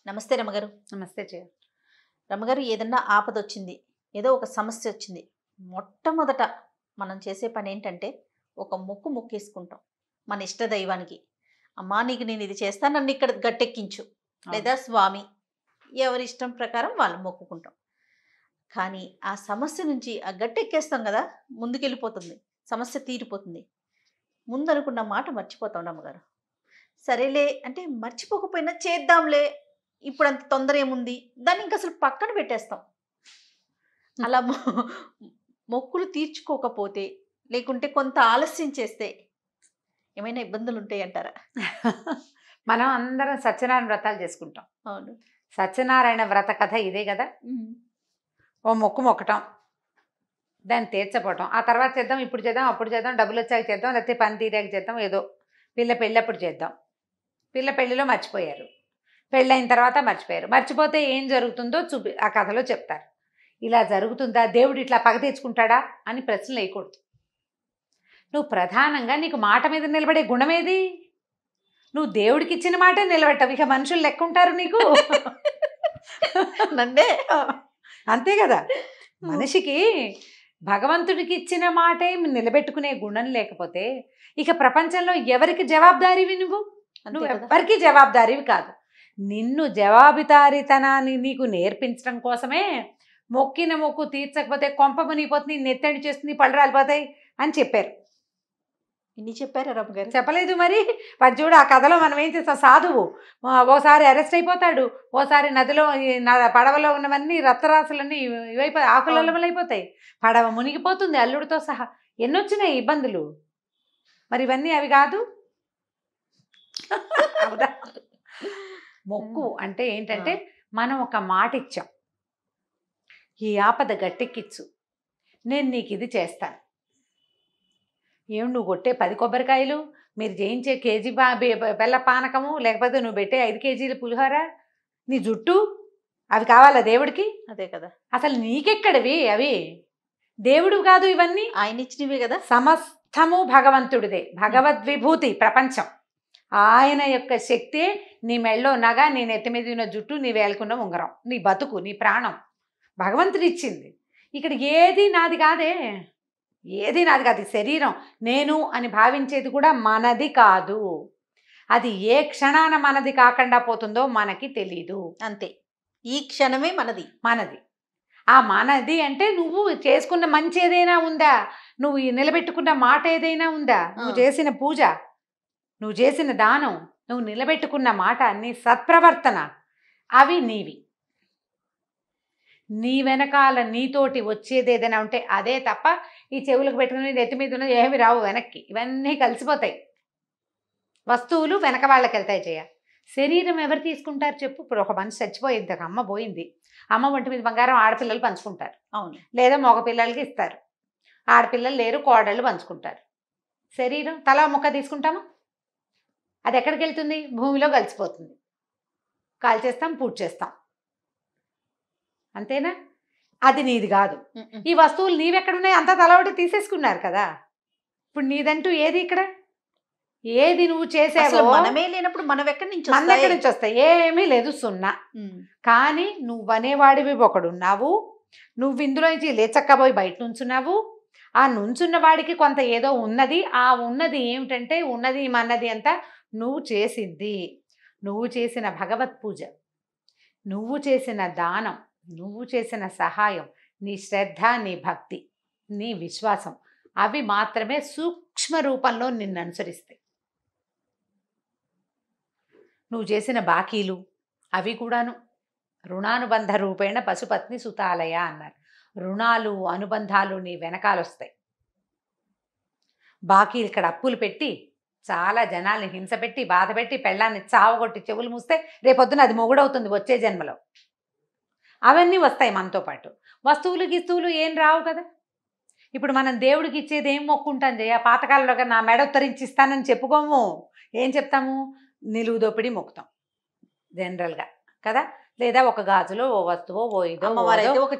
నమస్తే రమగారు. నమస్తే జయ. రమగారు, ఏదన్నా ఆపదొచ్చింది, ఏదో ఒక సమస్య వచ్చింది. మొట్టమొదట మనం చేసే పని ఏంటంటే ఒక మొక్కేసుకుంటాం మన ఇష్ట దైవానికి. అమ్మా, నీకు నేను ఇది చేస్తాను, నన్ను ఇక్కడ గట్టెక్కించు, లేదా స్వామి, ఎవరి ఇష్టం ప్రకారం వాళ్ళు మొక్కుకుంటాం. కానీ ఆ సమస్య నుంచి ఆ గట్టెక్కేస్తాం కదా, ముందుకెళ్ళిపోతుంది, సమస్య తీరిపోతుంది. ముందనుకున్న మాట మర్చిపోతాం రమ్మగారు. సరేలే అంటే మర్చిపోకపోయినా చేద్దాంలే, ఇప్పుడు అంత తొందర ఏముంది, దాన్ని ఇంకా అసలు పక్కన పెట్టేస్తాం. అలా మొక్కులు తీర్చుకోకపోతే, లేకుంటే కొంత ఆలస్యం చేస్తే ఏమైనా ఇబ్బందులు ఉంటాయి అంటారా? మనం అందరం సత్యనారాయణ వ్రతాలు చేసుకుంటాం. అవును. సత్యనారాయణ వ్రత కథ ఇదే కదా. ఓ మొక్కటం, దాన్ని తీర్చపోవటం, ఆ తర్వాత చేద్దాం, ఇప్పుడు చేద్దాం, అప్పుడు చేద్దాం, డబ్బులు వచ్చాక చేద్దాం, లేకపోతే పని తీరాక చేద్దాం, ఏదో పిల్ల పెళ్ళప్పుడు చేద్దాం. పిల్ల పెళ్ళిలో మర్చిపోయారు, పెళ్ళైన తర్వాత మర్చిపోయారు. మర్చిపోతే ఏం జరుగుతుందో ఆ కథలో చెప్తారు. ఇలా జరుగుతుందా, దేవుడు ఇట్లా పగ తీర్చుకుంటాడా అని ప్రశ్నలు వేయకూడదు. నువ్వు ప్రధానంగా నీకు మాట మీద నిలబడే గుణమేది? నువ్వు దేవుడికి ఇచ్చిన మాటే నిలబెట్టవు, ఇక మనుషులు లెక్క ఉంటారు నీకు. నందే అంతే కదా. మనిషికి భగవంతుడికి ఇచ్చిన మాటే నిలబెట్టుకునే గుణం లేకపోతే ఇక ప్రపంచంలో ఎవరికి జవాబుదారీవి? నువ్వు ఎవరికి జవాబుదారీవి కాదు. నిన్ను జవాబుదారీతనాన్ని నీకు నేర్పించడం కోసమే మొక్కిన మొక్కు తీర్చకపోతే కొంప మునిగిపోతుంది, నెత్తడి చేస్తుంది, పళ్ళు రాలిపోతాయి అని చెప్పారు. ఇన్ని చెప్పారా రమ్మగారు? చెప్పలేదు మరి. వాడు చూడు, ఆ కథలో మనం ఏం చేస్తాం, సాధువు ఓసారి అరెస్ట్ అయిపోతాడు, ఓసారి నదిలో పడవలో ఉన్నవన్నీ రక్తరాశులన్నీ ఇవైపోయి ఆకులమైపోతాయి, పడవ మునిగిపోతుంది అల్లుడితో సహా. ఎన్నొచ్చినాయి ఇబ్బందులు. మరి ఇవన్నీ అవి కాదు. మొక్కు అంటే ఏంటంటే మనం ఒక మాట ఇచ్చాం, ఈ ఆపద గట్టెక్కిచ్చు, నేను నీకు ఇది చేస్తాను. ఏమి నువ్వు కొట్టే 10 కొబ్బరికాయలు, మీరు చేయించే కేజీ బెల్ల పానకము, లేకపోతే నువ్వు పెట్టే 5 కేజీల పులిహోర, నీ జుట్టు, అవి కావాలా దేవుడికి? అదే కదా. అసలు నీకెక్కడివి అవి? దేవుడు కాదు ఇవన్నీ, ఆయన ఇచ్చినవే కదా. సమస్తము భగవంతుడిదే, భగవద్విభూతి ప్రపంచం. ఆయన యొక్క శక్తే నీ మెళ్ళో నగ, నీ నెత్తి మీద ఉన్న జుట్టు, నీ వేలుకున్న ఉంగరం, నీ బతుకు, నీ ప్రాణం భగవంతుడు ఇచ్చింది. ఇక్కడ ఏది నాది కాదే, ఏది నాది కాదు. శరీరం నేను అని భావించేది కూడా మనది కాదు. అది ఏ క్షణాన మనది కాకుండా పోతుందో మనకి తెలీదు. అంతే, ఈ క్షణమే మనది. ఆ మనది అంటే నువ్వు చేసుకున్న మంచి ఏదైనా ఉందా, నువ్వు నిలబెట్టుకున్న మాట ఏదైనా ఉందా, నువ్వు చేసిన పూజ, నువ్వు చేసిన దానం, నువ్వు నిలబెట్టుకున్న మాట, నీ సత్ప్రవర్తన, అవి నీవి. నీ వెనకాల నీతోటి వచ్చేది ఏదైనా ఉంటే అదే తప్ప ఈ చెవులకు పెట్టుకుని నెత్తి మీద ఉన్నది ఏమి రావు వెనక్కి. ఇవన్నీ కలిసిపోతాయి. వస్తువులు వెనక వాళ్ళకి వెళ్తాయి. శరీరం ఎవరు తీసుకుంటారు చెప్పు? ఇప్పుడు ఒక మనిషి చచ్చిపోయింది, ఒక అమ్మ పోయింది, అమ్మ ఒంటి మీద బంగారం ఆడపిల్లలు పంచుకుంటారు. అవును. లేదా మగపిల్లలకి ఇస్తారు. ఆడపిల్లలు లేరు, కోడళ్ళు పంచుకుంటారు. శరీరం తలా ముక్క తీసుకుంటామా? అది ఎక్కడికి వెళ్తుంది? భూమిలో కలిసిపోతుంది. కాల్చేస్తాం, పూజ చేస్తాం, అంతేనా? అది నీది కాదు. ఈ వస్తువులు నీవెక్కడున్నాయి? అంతా తలవటి తీసేసుకున్నారు కదా. ఇప్పుడు నీదంటూ ఏది ఇక్కడ? ఏది నువ్వు చేసావో మనమే లేనప్పుడు మనం ఎక్కడి నుంచి వస్తాయి? ఏమీ లేదు, సున్నా. కానీ నువ్వనేవాడివి ఒకడున్నావు, నువ్వు ఇందులో నుంచి లేచక్కబోయి బయట నుంచున్నావు. ఆ నుంచున్న వాడికి కొంత ఏదో ఉన్నది. ఆ ఉన్నది ఏమిటంటే, ఉన్నది మన్నది అంతా నువ్వు చేసింది. నువ్వు చేసిన భగవత్ పూజ, నువ్వు చేసిన దానం, నువ్వు చేసిన సహాయం, నీ శ్రద్ధ, నీ భక్తి, నీ విశ్వాసం, అవి మాత్రమే సూక్ష్మ రూపంలో నిన్ను అనుసరిస్తాయి. నువ్వు చేసిన బాకీలు అవి కూడాను రుణానుబంధ రూపేణ పశుపత్ని సుతాలయ అన్నారు. రుణాలు, అనుబంధాలు నీ వెనకాలొస్తాయి. బాకీలు ఇక్కడ అప్పులు పెట్టి చాలా జనాల్ని హింస పెట్టి, బాధ పెట్టి, పెళ్ళాన్ని చావగొట్టి చెవులు మూస్తే రేపొద్దున అది మొగుడవుతుంది వచ్చే జన్మలో. అవన్నీ వస్తాయి మనతో పాటు. వస్తువులు గిస్తువులు ఏం రావు కదా. ఇప్పుడు మనం దేవుడికి ఇచ్చేది ఏం మొక్కుంటాం జయ? పాతకాలంలో నా మెడ ఉత్తరించి ఇస్తానని చెప్పుకోము. ఏం చెప్తాము? నిలువు దోపిడి మొక్కుతాం జనరల్గా కదా. లేదా ఒక గాజులో ఓ వస్తువో ఓ ఇదో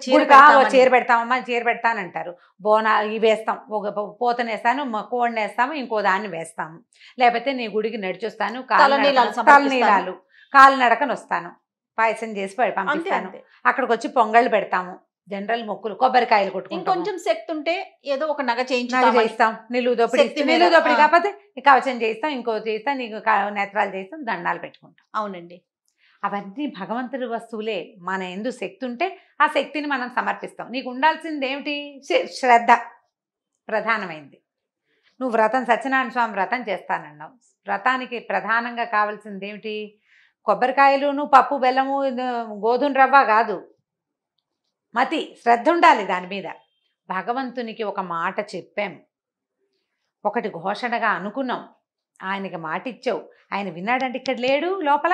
చీర పెడతామమ్మా, చీర పెడతానంటారు. బోనా ఇవి వేస్తాం, ఒక పోతనేస్తాను, కోడిని వేస్తాము, ఇంకో దాన్ని వేస్తాము. లేకపోతే నీ గుడికి నడిచొస్తాను, కాలినీలాలు కాలినడకని వస్తాను, పాయసం చేసి అంతే పంపిస్తాను. అంతే. అక్కడికి వచ్చి పొంగళ్ళు పెడతాము. జనరల్ మొక్కులు, కొబ్బరికాయలు కొట్టుకుంటాము, ఇంకొంచెం శక్తి ఉంటే ఏదో ఒక నగ నగ చేయించుతామని. చేయిస్తాం, నిలువు దోపిడి శక్తి మీద, నిలువు దోపిడి ఆ. కాకపోతే ఈ కవచం చేయిస్తాం, ఇంకో చేయిస్తాం, నీకు నేత్రాలు చేయిస్తాం, దండాలు పెట్టుకుంటాం. అవునండి. అవన్నీ భగవంతుడి వస్తువులే. మన ఎందు శక్తి ఉంటే ఆ శక్తిని మనం సమర్పిస్తాం. నీకు ఉండాల్సింది ఏమిటి? శ్రద్ధ ప్రధానమైంది. నువ్వు వ్రతం, సత్యనారాయణ స్వామి వ్రతం చేస్తానన్నావు. వ్రతానికి ప్రధానంగా కావాల్సింది ఏమిటి? కొబ్బరికాయలును, పప్పు, బెల్లము, గోధుమ రవ్వ కాదు, మతి, శ్రద్ధ ఉండాలి దాని మీద. భగవంతునికి ఒక మాట చెప్పాం, ఒకటి ఘోషణగా అనుకున్నాం, ఆయనకి మాట ఇచ్చావు, ఆయన విన్నాడంటే ఇక్కడ లేడు లోపల,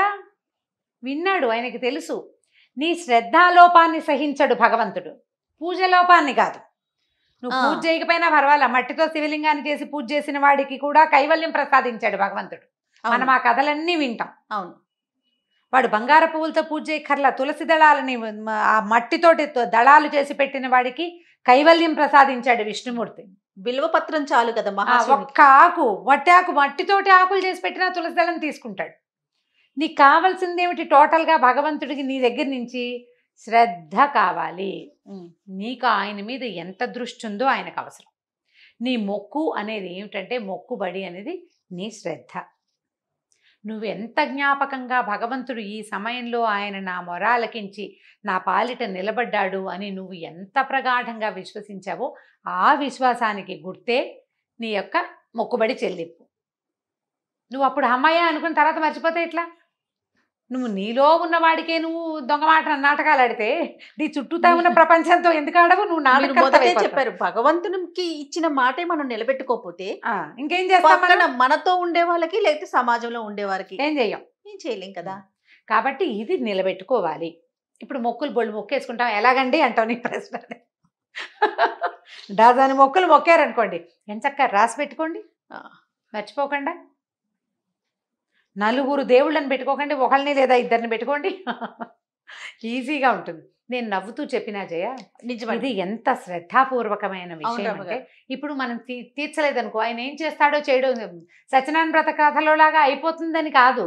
విన్నాడు, ఆయనకి తెలుసు. నీ శ్రద్ధాలోపాన్ని సహించడు భగవంతుడు, పూజ లోపాన్ని కాదు. నువ్వు పూజ చేయకపోయినా పర్వాలా, మట్టితో శివలింగాన్ని చేసి పూజ చేసిన వాడికి కూడా కైవల్యం ప్రసాదించాడు భగవంతుడు. మనం ఆ కథలన్నీ వింటాం. అవును. వాడు బంగారు పువ్వులతో పూజ చేయక్కర్లా, తులసి దళాలని ఆ మట్టితోటి దళాలు చేసి పెట్టిన వాడికి కైవల్యం ప్రసాదించాడు విష్ణుమూర్తి. బిల్వపత్రం చాలు కదా ఒక్క ఆకు, వట్టి ఆకు, మట్టితోటి ఆకులు చేసి పెట్టినా తులసి దళం తీసుకుంటాడు. నీకు కావాల్సింది ఏమిటి? టోటల్గా భగవంతుడికి నీ దగ్గర నుంచి శ్రద్ధ కావాలి. నీకు ఆయన మీద ఎంత దృష్టి ఉందో ఆయనకు అవసరం. నీ మొక్కు అనేది ఏమిటంటే, మొక్కుబడి అనేది నీ శ్రద్ధ. నువ్వు ఎంత జ్ఞాపకంగా భగవంతుడు ఈ సమయంలో ఆయన నా మొరాలకించి నా పాలిట నిలబడ్డాడు అని నువ్వు ఎంత ప్రగాఢంగా విశ్వసించావో ఆ విశ్వాసానికి గుర్తే నీ యొక్క మొక్కుబడి చెల్లింపు. నువ్వు అప్పుడు అమ్మాయి అనుకున్న తర్వాత మర్చిపోతే ఎట్లా? నువ్వు నీలో ఉన్నవాడికే నువ్వు దొంగ నాటకాలు ఆడితే నీ చుట్టూతా ఉన్న ప్రపంచంతో ఎందుకు ఆడవు? నువ్వు మొదటే చెప్పారు, భగవంతునికి ఇచ్చిన మాటే మనం నిలబెట్టుకోకపోతే ఇంకేం చేస్తాం? మనతో ఉండే వాళ్ళకి లేకపోతే సమాజంలో ఉండేవారికి ఏం చేయలేం కదా. కాబట్టి ఇది నిలబెట్టుకోవాలి. ఇప్పుడు మొక్కులు బొళ్ళు మొక్కేసుకుంటాం, ఎలాగండి అంటావు? నీ ప్రశ్న. డజన్ మొక్కులు మొక్కారనుకోండి, ఎంచక్క రాసి పెట్టుకోండి, మర్చిపోకుండా. నలుగురు దేవుళ్ళని పెట్టుకోకండి, ఒకళ్ళని లేదా ఇద్దరిని పెట్టుకోండి, ఈజీగా ఉంటుంది. నేను నవ్వుతూ చెప్పినా జయ, ఇది ఎంత శ్రద్ధాపూర్వకమైన విషయం అంటే, ఇప్పుడు మనం తీర్చలేదనుకో, ఆయన ఏం చేస్తాడో చేయడో, సత్యనారాయణ వ్రత కథలో లాగా అయిపోతుందని కాదు,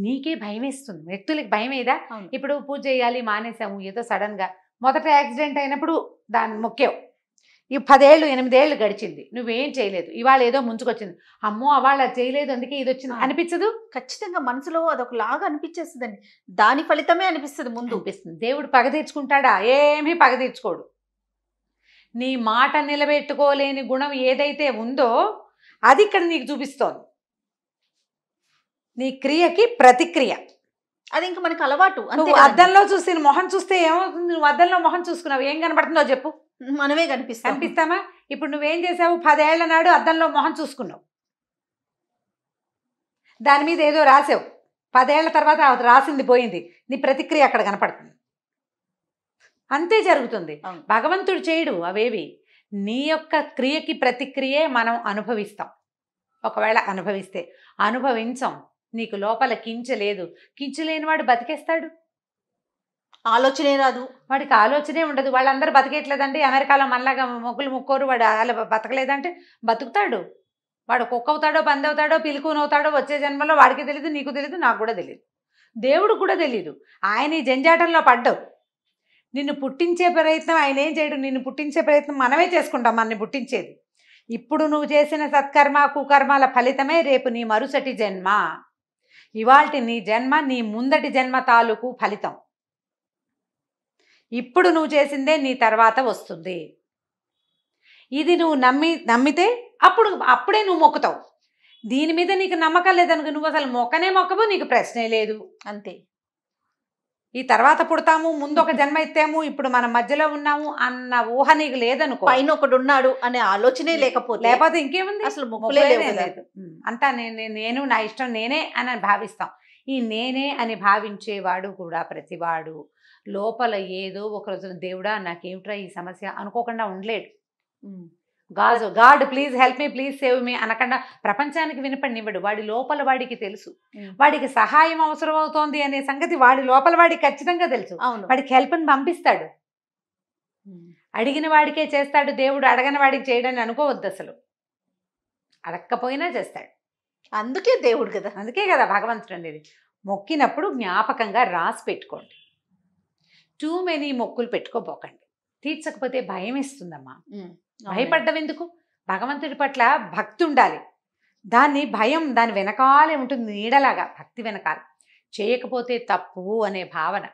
నీకే భయం వేస్తుంది. వ్యక్తులకి భయం ఏదా? ఇప్పుడు పూజ చేయాలి మానేసాము, ఏదో సడన్ గా మొదట యాక్సిడెంట్ అయినప్పుడు దాన్ని మొక్కేవు, ఈ 10 ఏళ్ళు 8 ఏళ్ళు గడిచింది, నువ్వేం చేయలేదు, ఇవాళ ఏదో ముంచుకొచ్చింది, అమ్మో అవాళ చేయలేదు అందుకే ఇది వచ్చింది అనిపించదు? ఖచ్చితంగా మనసులో అదొకలాగా అనిపించేస్తుందండి, దాని ఫలితమే అనిపిస్తుంది ముందు. అనిపిస్తుంది. దేవుడు పగ తీర్చుకుంటాడా? ఏమీ పగ తీర్చుకోడు. నీ మాట నిలబెట్టుకోలేని గుణం ఏదైతే ఉందో అది ఇక్కడ నీకు చూపిస్తోంది. నీ క్రియకి ప్రతిక్రియ అది ఇంకా మనకు అలవాటు. నువ్వు అద్దంలో చూసిన మొహం చూస్తే ఏమవుతుంది? నువ్వు అద్దంలో మొహం చూసుకున్నావు, ఏం కనబడుతుందో చెప్పు? మనమే కనిపిస్తామా? ఇప్పుడు నువ్వేం చేసావు? 10 ఏళ్ల నాడు అద్దంలో మొహం చూసుకున్నావు, దాని మీద ఏదో రాసావు, 10 ఏళ్ల తర్వాత రాసింది పోయింది, నీ ప్రతిక్రియ అక్కడ కనపడుతుంది. అంతే జరుగుతుంది. భగవంతుడు చేయడు అవేవి. నీ యొక్క క్రియకి ప్రతిక్రియే మనం అనుభవిస్తాం. ఒకవేళ అనుభవించం, నీకు లోపల కించలేదు, కించలేని వాడు బతికేస్తాడు? ఆలోచనే రాదు, వాడికి ఆలోచనే ఉండదు. వాళ్ళందరూ బతికేట్లేదండి, అమెరికాలో మనలాగా మొక్కులు ముక్కోరు, వాడు అలా బతకలేదంటే బతుకుతాడు. వాడు కుక్క అవుతాడో, పంది అవుతాడో, పిలుకునవుతాడో వచ్చే జన్మలో వాడికి తెలియదు, నీకు తెలియదు, నాకు కూడా తెలియదు, దేవుడు కూడా తెలియదు. ఆయన ఈ జంజాటంలో పడ్డావు. నిన్ను పుట్టించే ప్రయత్నం ఆయన ఏం చేయడు, నిన్ను పుట్టించే ప్రయత్నం మనమే చేసుకుంటాం, మనని పుట్టించేది. ఇప్పుడు నువ్వు చేసిన సత్కర్మ కుకర్మాల ఫలితమే రేపు నీ మరుసటి జన్మ. ఇవాల్టి నీ జన్మ నీ ముందటి జన్మ తాలూకు ఫలితం. ఇప్పుడు నువ్వు చేసిందే నీ తర్వాత వస్తుంది. ఇది నువ్వు నమ్మితే అప్పుడే నువ్వు మొక్కుతావు. దీని మీద నీకు నమ్మకం లేదనుకో, నువ్వు అసలు మొక్కవు, నీకు ప్రశ్నే లేదు. అంతే. ఈ తర్వాత పుడతాము, ముందు ఒక జన్మ ఎత్తాము, ఇప్పుడు మనం మధ్యలో ఉన్నాము అన్న ఊహ నీకు లేదనుకో, పైన ఒకడు ఉన్నాడు అనే ఆలోచనే లేకపోతే ఇంకేముంది? అసలు మొక్కులే లేదు. అంతా నేను నా ఇష్టం నేనే అని భావిస్తాం. ఈ నేనే అని భావించేవాడు కూడా ప్రతివాడు లోపల ఏదో ఒక రోజున దేవుడా నాకేమిట్రా ఈ సమస్య అనుకోకుండా ఉండలేడు. God please help me, please save me అనకుండా ప్రపంచానికి వినపడినివ్వడు. వాడి లోపల వాడికి తెలుసు, వాడికి సహాయం అవసరం అవుతోంది అనే సంగతి వాడి లోపల వాడికి ఖచ్చితంగా తెలుసు. వాడికి హెల్ప్ని పంపిస్తాడు, అడిగిన వాడికే చేస్తాడు దేవుడు, అడగని వాడికి చేయడని అనుకోవద్దు. అసలు అడగకపోయినా చేస్తాడు. అందుకే దేవుడు కదా, అందుకే కదా భగవంతుడు అనేది. మొక్కినప్పుడు జ్ఞాపకంగా రాసి పెట్టుకోండి. టూ మెనీ మొక్కులు పెట్టుకోపోకండి. తీర్చకపోతే భయం ఇస్తుందమ్మా. భయపడ్డం ఎందుకు? భగవంతుడి పట్ల భక్తి ఉండాలి. దాని వెనకాలే ఉంటుంది, నీడలాగా భక్తి వెనకాల. చేయకపోతే తప్పు అనే భావన,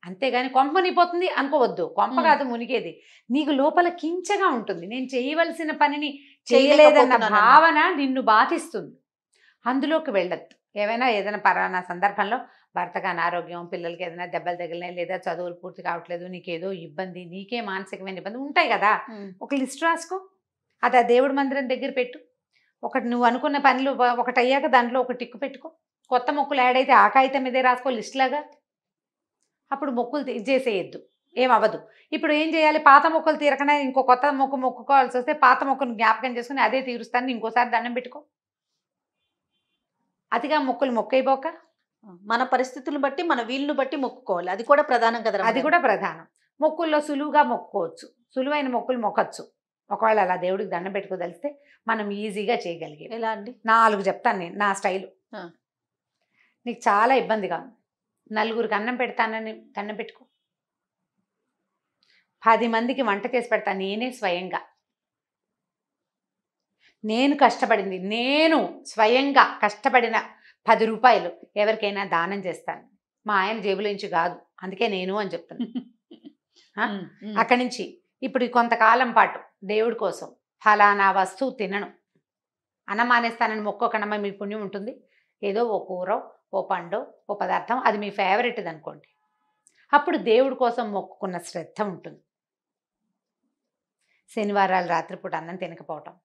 అంతేగాని కొంప మునిగిపోతుంది అనుకోవద్దు. కొంప కాదు మునిగేది, నీకు లోపల కించగా ఉంటుంది. నేను చేయవలసిన పనిని చేయలేదన్న భావన నిన్ను బాధిస్తుంది. అందులోకి వెళ్ళద్దు. ఏదైనా పరానా సందర్భంలో భర్తకు అనారోగ్యం, పిల్లలకి ఏదైనా దెబ్బలు తగిలినాయి, లేదా చదువులు పూర్తి కావట్లేదు, నీకేదో ఇబ్బంది, నీకే మానసికమైన ఇబ్బంది ఉంటాయి కదా, ఒక లిస్ట్ రాసుకో. అది ఆ దేవుడి మందిరం దగ్గర పెట్టు. ఒకటి నువ్వు అనుకున్న పనులు ఒకటి అయ్యాక దాంట్లో ఒక టిక్కు పెట్టుకో. కొత్త మొక్కులు యాడ్ అయితే ఆ కాగితం మీదే రాసుకో లిస్ట్ లాగా. అప్పుడు మొక్కులు చేసేయద్దు, ఏమవ్వదు. ఇప్పుడు ఏం చేయాలి? పాత మొక్కులు తీరకనే ఇంకో కొత్త మొక్కు మొక్కుకోవాల్సి వస్తే పాత మొక్కును జ్ఞాపకం చేసుకుని అదే తీరుస్తాను ఇంకోసారి దండం పెట్టుకో. అతిగా మొక్కులు మొక్కైపోక మన పరిస్థితులను బట్టి మన వీలును బట్టి మొక్కుకోవాలి. అది కూడా ప్రధానం కదా. అది కూడా ప్రధానం. మొక్కుల్లో సులువుగా మొక్కుకోవచ్చు, సులువైన మొక్కులు మొక్కచ్చు. ఒకవేళ అలా దేవుడికి దండం పెట్టుకోదలిస్తే మనం ఈజీగా చేయగలిగే. ఎలా అండి? 4 చెప్తాను నేను, నా స్టైలు. నీకు చాలా ఇబ్బందిగా ఉంది, నలుగురికి అన్నం పెడతానని దండం పెట్టుకో. 10 మందికి వంట చేసి పెడతాను నేనే స్వయంగా. నేను కష్టపడింది, నేను స్వయంగా కష్టపడిన 10 రూపాయలు ఎవరికైనా దానం చేస్తాను. మా ఆయన జేబులో నుంచి కాదు, అందుకే నేను అని చెప్తాను. అక్కడి నుంచి ఇప్పుడు కొంతకాలం పాటు దేవుడి కోసం ఫలానా వస్తువు తినను, అన్నం మానేస్తానని మొక్కోకనమ్మ, మీ పుణ్యం ఉంటుంది. ఏదో ఓ కూర, ఓ పండు, ఓ పదార్థం, అది మీ ఫేవరెట్ది అనుకోండి. అప్పుడు దేవుడి కోసం మొక్కుకున్న శ్రద్ధ ఉంటుంది. శనివారాలు రాత్రిపూట అన్నం తినకపోవటం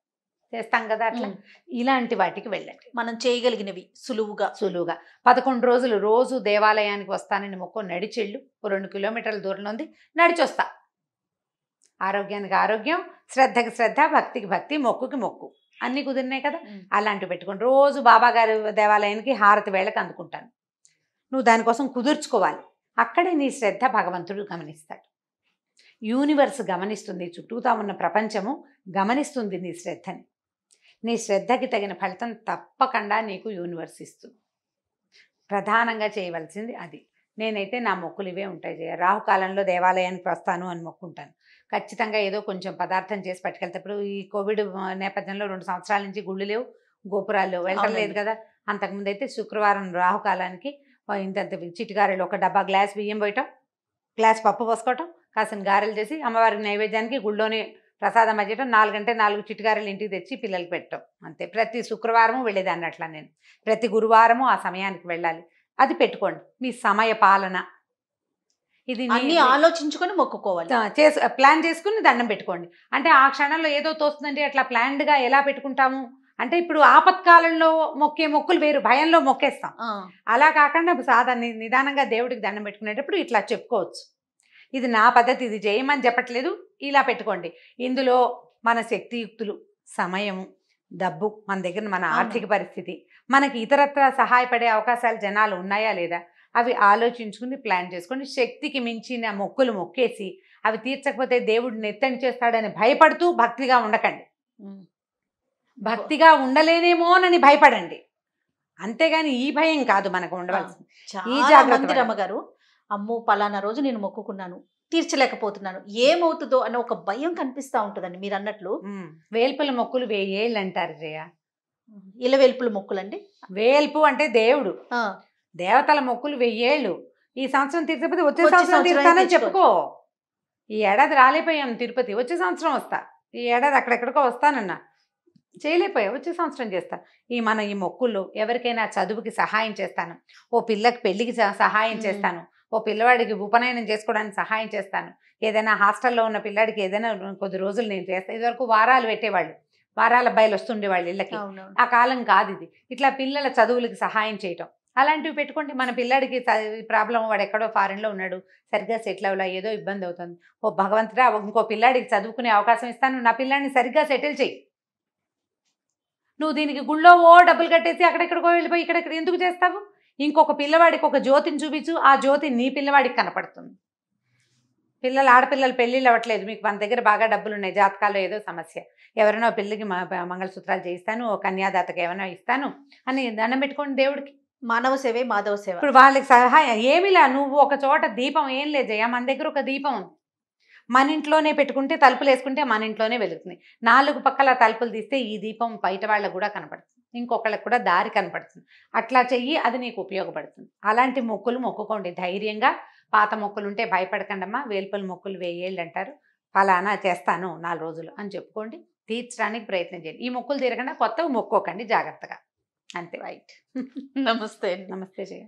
చేస్తాం కదా, అట్లా ఇలాంటి వాటికి వెళ్ళండి. మనం చేయగలిగినవి సులువుగా 11 రోజులు రోజు దేవాలయానికి వస్తానని మొక్కు, నడిచెళ్ళు. 2 కిలోమీటర్ల దూరంలో ఉంది, నడిచొస్తా. ఆరోగ్యానికి ఆరోగ్యం, శ్రద్ధకి శ్రద్ధ, భక్తికి భక్తి, మొక్కుకి మొక్కు, అన్నీ కుదిరినాయి కదా. అలాంటివి పెట్టుకోండి. రోజు బాబాగారి దేవాలయానికి హారతి వేళకు అందుకుంటాను. నువ్వు దానికోసం కుదుర్చుకోవాలి. అక్కడే నీ శ్రద్ధ భగవంతుడు గమనిస్తాడు. యూనివర్స్ గమనిస్తుంది, చుట్టూతా ఉన్న ప్రపంచము గమనిస్తుంది నీ శ్రద్ధని. నీ శ్రద్ధకి తగిన ఫలితం తప్పకుండా నీకు యూనివర్స్ ఇస్తుంది. ప్రధానంగా చేయవలసింది అది. నేనైతే నా మొక్కులు ఇవే ఉంటాయి. రాహుకాలంలో దేవాలయానికి వస్తాను అని మొక్కుంటాను. ఖచ్చితంగా ఏదో కొంచెం పదార్థం చేసి పట్టుకెళ్తే. ఇప్పుడు ఈ కోవిడ్ నేపథ్యంలో 2 సంవత్సరాల నుంచి గుళ్ళు లేవు, గోపురాలు వెళ్ళలేదు కదా. అంతకుముందు అయితే శుక్రవారం రాహుకాలానికి ఇంత చిటిగారెలు, ఒక డబ్బా గ్లాస్ బియ్యం పోయటం, గ్లాస్ పప్పు పోసుకోవటం, కాసిన గారెలు చేసి అమ్మవారికి నైవేద్యానికి గుళ్ళోనే ప్రసాదం అయ్యటం, 4 గంటే 4 చిటిగారెలు ఇంటికి తెచ్చి పిల్లలకి పెట్టడం, అంతే. ప్రతి శుక్రవారము వెళ్ళేదాన్ని అట్లా. నేను ప్రతి గురువారము ఆ సమయానికి వెళ్ళాలి. అది పెట్టుకోండి. మీ సమయ పాలన ఇది అన్ని ఆలోచించుకొని మొక్కుకోవాలి. ప్లాన్ చేసుకుని దండం పెట్టుకోండి. అంటే ఆ క్షణంలో ఏదో తోస్తుందంటే అట్లా ప్లాన్డ్గా ఎలా పెట్టుకుంటాము అంటే, ఇప్పుడు ఆపత్కాలంలో మొక్కే మొక్కులు వేరు, భయంలో మొక్కేస్తాం. అలా కాకుండా సాధారణ నిదానంగా దేవుడికి దండం పెట్టుకునేటప్పుడు ఇట్లా చెప్పుకోవచ్చు. ఇది నా పద్ధతి, ఇది చేయమని చెప్పట్లేదు, ఇలా పెట్టుకోండి. ఇందులో మన శక్తియుక్తులు, సమయము, డబ్బు, మన దగ్గర మన ఆర్థిక పరిస్థితి, మనకి ఇతరత్ర సహాయపడే అవకాశాలు జనాలు ఉన్నాయా లేదా, అవి ఆలోచించుకుని ప్లాన్ చేసుకోండి. శక్తికి మించిన మొక్కులు మొక్కేసి అవి తీర్చకపోతే దేవుడు నెత్తని చేస్తాడని భయపడుతూ భక్తిగా ఉండకండి. భక్తిగా ఉండలేనేమోనని భయపడండి, అంతేగాని ఈ భయం కాదు మనకు ఉండవలసింది. ఈ జాగ్రత్త. రమ్మగారు, అమ్మో పలానా రోజు నేను మొక్కుకున్నాను, తీర్చలేకపోతున్నాను, ఏమవుతుందో అనే ఒక భయం కనిపిస్తూ ఉంటుందండి. మీరు అన్నట్లు వేల్పుల మొక్కులు 1000 ఏళ్ళు అంటారు జయ. ఇలవేల్పుల మొక్కులండి. వేల్పు అంటే దేవుడు, దేవతల మొక్కులు 1000 ఏళ్ళు. ఈ సంవత్సరం తీర్చకపోతే వచ్చే సంవత్సరం తీరుతానని చెప్పుకో. ఈ ఏడాది రాలేపోయాం తిరుపతి, వచ్చే సంవత్సరం వస్తా. ఈ ఏడాది అక్కడెక్కడికో వస్తానన్నా, చేయలేకపోయా, వచ్చే సంవత్సరం చేస్తా. ఈ మొక్కులు ఎవరికైనా చదువుకి సహాయం చేస్తాను, ఓ పిల్లకి పెళ్ళికి సహాయం చేస్తాను, ఓ పిల్లవాడికి ఉపనయనం చేసుకోవడానికి సహాయం చేస్తాను, ఏదైనా హాస్టల్లో ఉన్న పిల్లాడికి ఏదైనా కొద్ది రోజులు నేను చేస్తాను. ఇదివరకు వారాలు పెట్టేవాళ్ళు, వారాల అబ్బాయిలు వస్తుండేవాళ్ళు ఇళ్ళకి. ఆ కాలం కాదు ఇది. ఇట్లా పిల్లల చదువులకి సహాయం చేయటం, అలాంటివి పెట్టుకోండి. మన పిల్లాడికి ప్రాబ్లం, వాడు ఎక్కడో ఫారెన్లో ఉన్నాడు, సరిగ్గా సెటిల్ అవ్వలా, ఏదో ఇబ్బంది అవుతుంది, ఓ భగవంతుడా ఇంకో పిల్లాడికి చదువుకునే అవకాశం ఇస్తాను, నా పిల్లాడిని సరిగ్గా సెటిల్ చేయి. నువ్వు దీనికి గుళ్ళో డబ్బులు కట్టేసి అక్కడెక్కడికో వెళ్ళిపోయి ఇక్కడెక్కడ ఎందుకు చేస్తావు? ఇంకొక పిల్లవాడికి ఒక జ్యోతిని చూపించు, ఆ జ్యోతి నీ పిల్లవాడికి కనపడుతుంది. ఆడపిల్లలు పెళ్ళిళ్ళు అవ్వట్లేదు, మీకు మన దగ్గర బాగా డబ్బులు ఉన్నాయి, జాతకాల్లో ఏదో సమస్య, ఎవరైనా పిల్లకి మంగళసూత్రాలు చేయిస్తాను, ఓ కన్యాదాతకి ఏమైనా ఇస్తాను అని దండం పెట్టుకోండి దేవుడికి. మానవ సేవే మాధవ సేవ. ఇప్పుడు వాళ్ళకి సహాయం ఏమిలా, నువ్వు ఒక చోట దీపం ఏం లేదు జయ, మన దగ్గర ఒక దీపం ఉంది, మన ఇంట్లోనే పెట్టుకుంటే తలుపులు వేసుకుంటే మన ఇంట్లోనే వెలుగుతుంది. 4 పక్కల తలుపులు తీస్తే ఈ దీపం బయట వాళ్ళకు కూడా కనపడుతుంది, ఇంకొకళ్ళకి కూడా దారి కనపడుతుంది. అట్లా చెయ్యి, అది నీకు ఉపయోగపడుతుంది. అలాంటి మొక్కులు మొక్కుకోండి ధైర్యంగా. పాత మొక్కులు ఉంటే భయపడకండమ్మా, వేల్పల మొక్కులు 1000 ఏళ్ళు అంటారు, ఫలానా చేస్తాను 4 రోజులు అని చెప్పుకోండి, తీర్చడానికి ప్రయత్నం చేయండి. ఈ మొక్కులు తీరకుండా కొత్తవి మొక్కోకండి, జాగ్రత్తగా. అంతే. రైట్. నమస్తే. నమస్తే జయ.